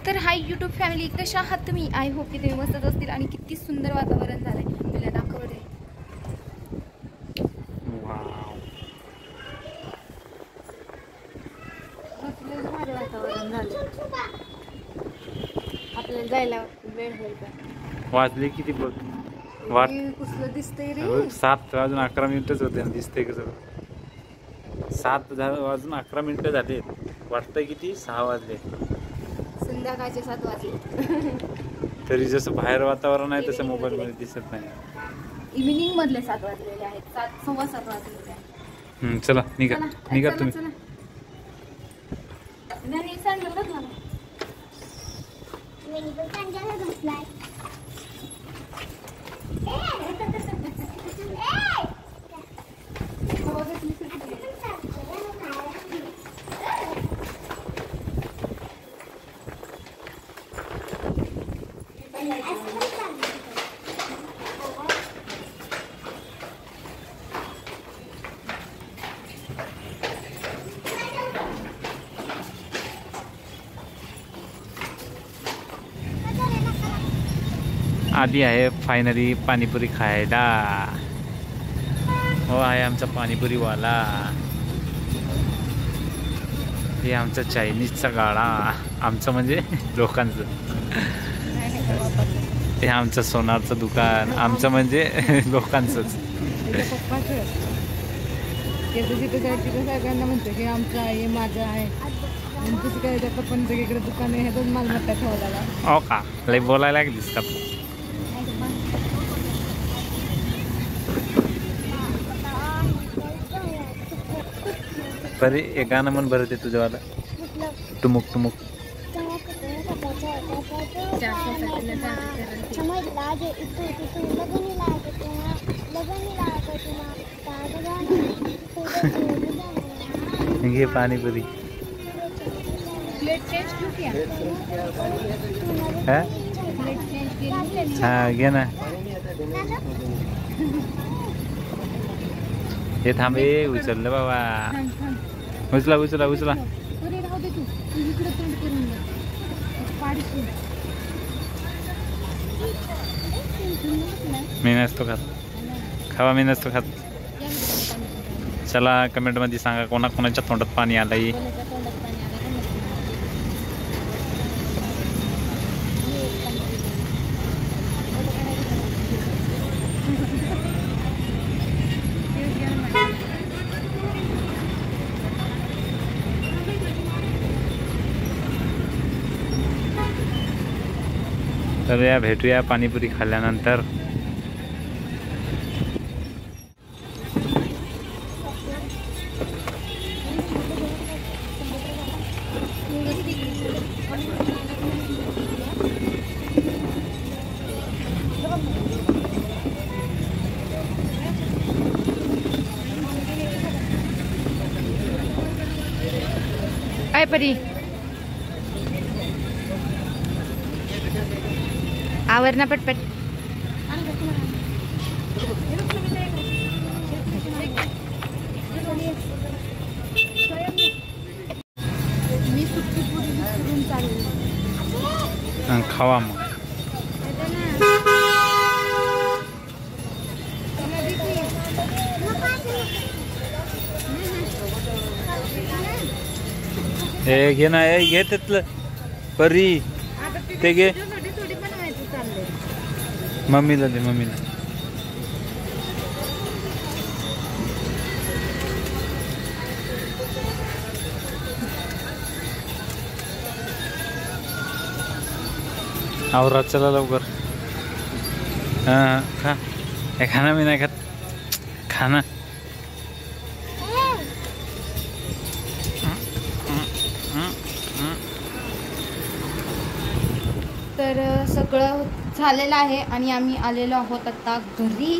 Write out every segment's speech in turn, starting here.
तर hi YouTube family, कशा आहात तुम्ही? आय होप की तुम्ही मस्तच असतील. आणि किती सुंदर वातावरण झालंय, तुला दाखवते. भारी वातावरण झालं. आपल्याला जायला वेळ होईल का? वाजले किती बघ, कसलं दिसतंय रे. 7 वाजून 11 मिनिटच होते. दिसतंय कसं 7 वाजून 11 मिनिटं झाले. वाटतंय किती 6 वाजले, संध्याकाळचे 7 वाजले. तरी जसं बाहेर वातावरण आहे तसं मोबाईल मध्ये दिसत नाही. इव्हिनिंग मधले 7 वाजलेले आहेत, 7:15 वाजलेले आहेत. चला निघा निघा तुम्ही. आधी आहे फायनली पाणीपुरी खायला. हो आहे आमचा पाणीपुरीवाला. हे आमचा चायनीजचा गाडा, आमचं म्हणजे लोकांचं. हे आमचं सोनारचं दुकान, आमचं म्हणजे लोकांचंच. सगळ्यांना म्हणतो की आमचं आहे, माझं आहे. तुझं काय पण सगळीकडे दुकान आहे, ह्यातच मालमत्ता ठेवला. हो का, लय बोलायला लागलीस का? बरे एक गाणं म्हण बरं ते तुझ्यावाला. टुमुक टुमुक. घे पाणीपुरी. हा घे ना. हे थांबे, उचललं बाबा. उचला उचला उचला. मी नसतो खात, खावा मी नसतो खात. चला कमेंट मध्ये सांगा कोणाकोणाच्या तोंडात पाणी आलंय. तर या भेटूया पाणीपुरी खाल्ल्यानंतर. काय परी आवरणा पटपट. मी सुट्टी पुरी विसरून चालली. खावा मग. हे घे ना, घे तिथलं परी, ते घे. मम्मीला दे, मम्मीला. आवरा चला लवकर. हां खा. हे खाना मी नाही खात, खाना. तर सगळं झालेलं आहे आणि आम्ही आलेलो आहोत आता घरी.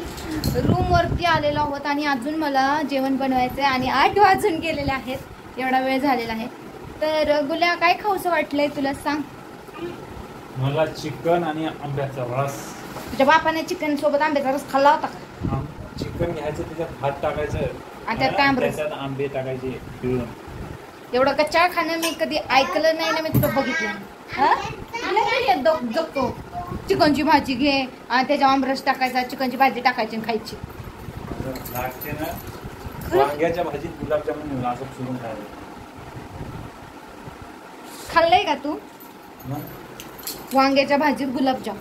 रूमवरती आलेलो आहोत आणि अजून मला जेवण बनवायचं आहे आणि 8 वाजून गेलेले आहेत. एवढा वेळ झालेला आहे. तर गुल्या, काय खाऊसं वाटलंय तुला सांग? मला चिकन आणि आंब्याचा रस. तुझ्या बापाने चिकन सोबत आंब्याचा रस खाल्ला होता का? चिकन घ्यायचं, त्याच्यात भात टाकायचं आणि त्यात आंबे टाकायचे पिळून. एवढं कच्चा खाणं मी कधी ऐकलं नाही ना, मी तुला बघितलं. हा? तुला काय येत जगतो? चिकनची भाजी घे आणि त्याच्या आमरस टाकायचा, चिकनची भाजी टाकायची आणि खायची. लागते ना वांग्याच्या भाजीत गुलाबजामुन असं चुरून खायला. खाल्लंय का तू? मग? वांग्याच्या भाजीत गुलाबजाम,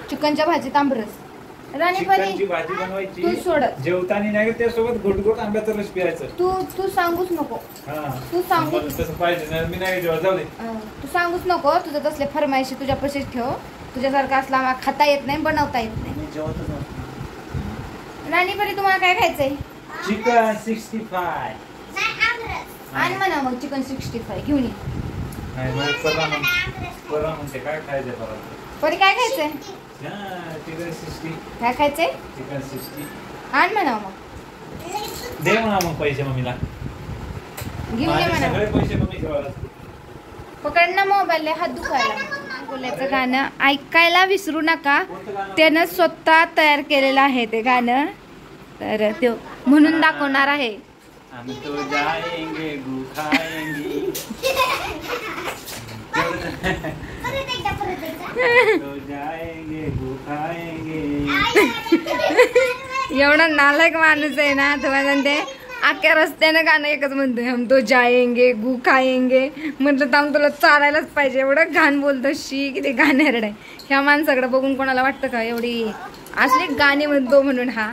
चिकनच्या भाजीत आमरस. चिकनची भाजी बनवायची, तू सोड. जेवताना नाही त्यासोबत घोट आंब्याचा रस प्यायचं. तू सांगूच नको. तू सांगू तसं पाहिजे ना, मी नाही जेव्हा जाऊ दे. तू सांगूच नको. तुझं तसले फरमाईशी तुझ्या पशीच ठेव. तुझ्यासारखा असला आम्हाला खाता येत नाही, बनवता येत नाही. मी जेवतच नाही. राणीपरी तुम्हाला काय खायचंय? चिकन 65. आण म्हणा मग चिकन 65 घेऊन ये. नाही मग परवा म्हणते काय खायचंय परत. परी काय खायचंय? चिकन 60. काय खायचंय? चिकन 60. आण म्हणा मग. दे म्हणा मग पैसे मम्मीला. घेऊन ये माझे म्हणा. सगळे पैसे मम्मी जेवायला. पकड ना मोबाईल, हात दुखायला. बोलायचं गाणं ऐकायला विसरू नका. त्यानं स्वतः तयार केलेलं आहे ते गाणं. तर ते म्हणून दाखवणार आहे. हम तो जाएंगे गु खाएंगे. तो जाएंगे गु खाएंगे. एवढा नालायक माणूस आहे ना तुम्हाला ते अख्ख्या रस्त्यानं गाणं एकच म्हणतोय, हम तो जाएंगे गु खाएंगे. म्हटलं तर तुला चालायलाच पाहिजे, एवढं घाण बोलतो. शी किती घाणेरड आहे. ह्या माणसाकडे बघून कोणाला वाटतं का एवढी असली गाणी म्हणतो म्हणून? हा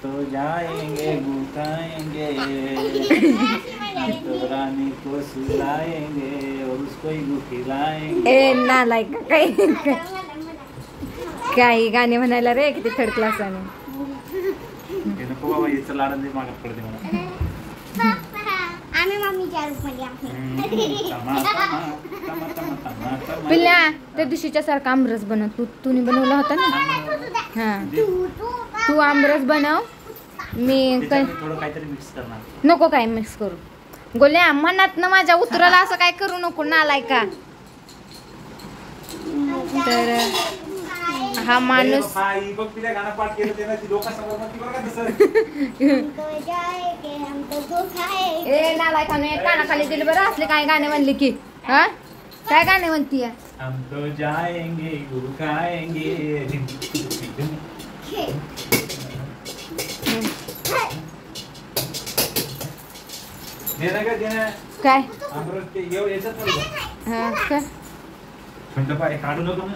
तो जाएंगे गु खाएंगे, तो रानी को सुलाएंगे और उसको ही गु खिलाएंगे. ए नालायक काही गाणे म्हणायला रे, किती थर्ड क्लास आहे. नको बाबा, याचं लाडन दे मागत पडते मला. पिल्ल्या त्या दिवशीच्या सारखा आमरस बनव. तूने बनवला होता ना. हा तू आमरस बनव. मी थोडं काहीतरी मिक्स करणार. नको काय मिक्स करू. गोल्या मनात ना माझ्या उतराला असं काय करू नको नालायका. तर हा माणूस ए नालायकाने कानाखाली दिले बरं. असले काय गाणे म्हणले की? हा काय गाणे म्हणतीय? हम तो जाएंगे गु खाएंगे. काय आमरस ते याच्यात हा काय काढू नको ना.